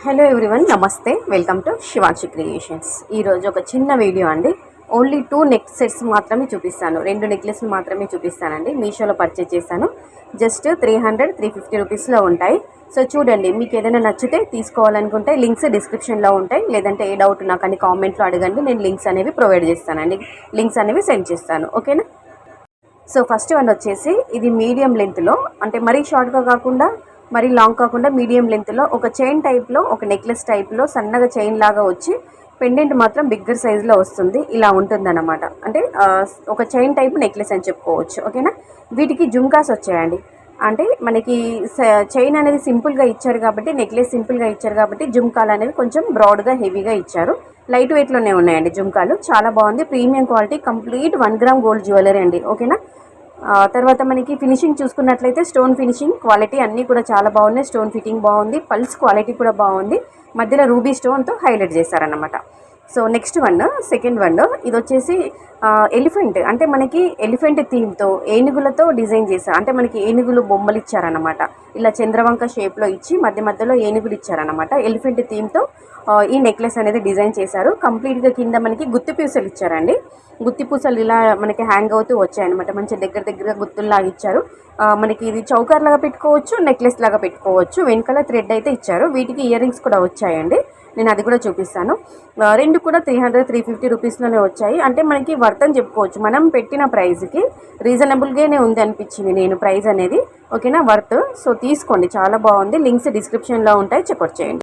Hello everyone, నమస్తే. Welcome to Shivanshi creations. ఈరోజు ఒక చిన్న వీడియో అండి. ఓన్లీ 2 నెక్ సెట్స్ మాత్రమే చూపిస్తాను. 2 నెక్లెస్లు మాత్రమే చూపిస్తానండి. మీషోలో పర్చేజ్ చేశాను. జస్ట్ 300-350 రూపీస్లో ఉంటాయి. సో చూడండి, మీకు ఏదైనా నచ్చితే తీసుకోవాలనుకుంటే లింక్స్ డిస్క్రిప్షన్లో ఉంటాయి. లేదంటే ఏ డౌట్ నాకు అని కామెంట్లో అడగండి. నేను లింక్స్ అనేవి ప్రొవైడ్ చేస్తానండి. లింక్స్ అనేవి సెండ్ చేస్తాను. ఓకేనా? సో ఫస్ట్ వన్ వచ్చేసి ఇది మీడియం లెంత్లో, అంటే మరీ షార్ట్గా కాకుండా మరీ లాంగ్ కాకుండా మీడియం లెంత్లో ఒక చైన్ టైప్లో, ఒక నెక్లెస్ టైప్లో సన్నగా చైన్ లాగా వచ్చి పెండెంట్ మాత్రం బిగ్గర్ సైజులో వస్తుంది. ఇలా ఉంటుందన్నమాట. అంటే ఒక చైన్ టైప్ నెక్లెస్ అని చెప్పుకోవచ్చు. ఓకేనా? వీటికి జుమ్కాస్ వచ్చాయండి. అంటే మనకి చైన్ అనేది సింపుల్గా ఇచ్చారు కాబట్టి, నెక్లెస్ సింపుల్గా ఇచ్చారు కాబట్టి జుమ్కాలు అనేవి కొంచెం బ్రాడ్గా హెవీగా ఇచ్చారు. లైట్ వెయిట్లోనే ఉన్నాయండి జుమ్కాలు. చాలా బాగుంది. Premium quality, complete 1 gram gold jewellery అండి. ఓకేనా? తర్వాత మనకి ఫినిషింగ్ చూసుకున్నట్లయితే స్టోన్ ఫినిషింగ్ క్వాలిటీ అన్నీ కూడా చాలా బాగున్నాయి. స్టోన్ ఫిట్టింగ్ బాగుంది. పల్స్ క్వాలిటీ కూడా బాగుంది. మధ్యలో రూబీ స్టోన్తో హైలైట్ చేశారన్నమాట. So next one, second one, ఇది వచ్చేసి ఎలిఫెంట్. అంటే మనకి ఎలిఫెంట్ థీమ్తో ఏనుగులతో డిజైన్ చేశారు. అంటే మనకి ఏనుగులు బొమ్మలు ఇచ్చారన్నమాట. ఇలా చంద్రవంక షేప్లో ఇచ్చి మధ్యలో ఏనుగులు ఇచ్చారన్నమాట. ఎలిఫెంట్ థీమ్తో ఈ నెక్లెస్ అనేది డిజైన్ చేశారు. కంప్లీట్గా కింద మనకి గుత్తి పూసలు ఇచ్చారండి. గుత్తి పూసలు ఇలా మనకి హ్యాంగ్ అవుతూ వచ్చాయన్నమాట. మంచి దగ్గరగా గుత్తుల్లాగా ఇచ్చారు. మనకి ఇది చౌకర్ లాగా పెట్టుకోవచ్చు, నెక్లెస్ లాగా పెట్టుకోవచ్చు. వెనకాల థ్రెడ్ అయితే ఇచ్చారు. వీటికి ఇయర్ రింగ్స్ కూడా వచ్చాయండి. నేను అది కూడా చూపిస్తాను. రెండు కూడా 300-350 రూపీస్లోనే వచ్చాయి. అంటే మనకి వర్త్ అని చెప్పుకోవచ్చు. మనం పెట్టిన ప్రైస్కి రీజనబుల్గానే ఉంది అనిపించింది నేను ప్రైస్ అనేది. ఓకేనా? వర్త్. సో తీసుకోండి, చాలా బాగుంది. లింక్స్ డిస్క్రిప్షన్లో ఉంటాయి, చెక్అవుట్ చేయండి.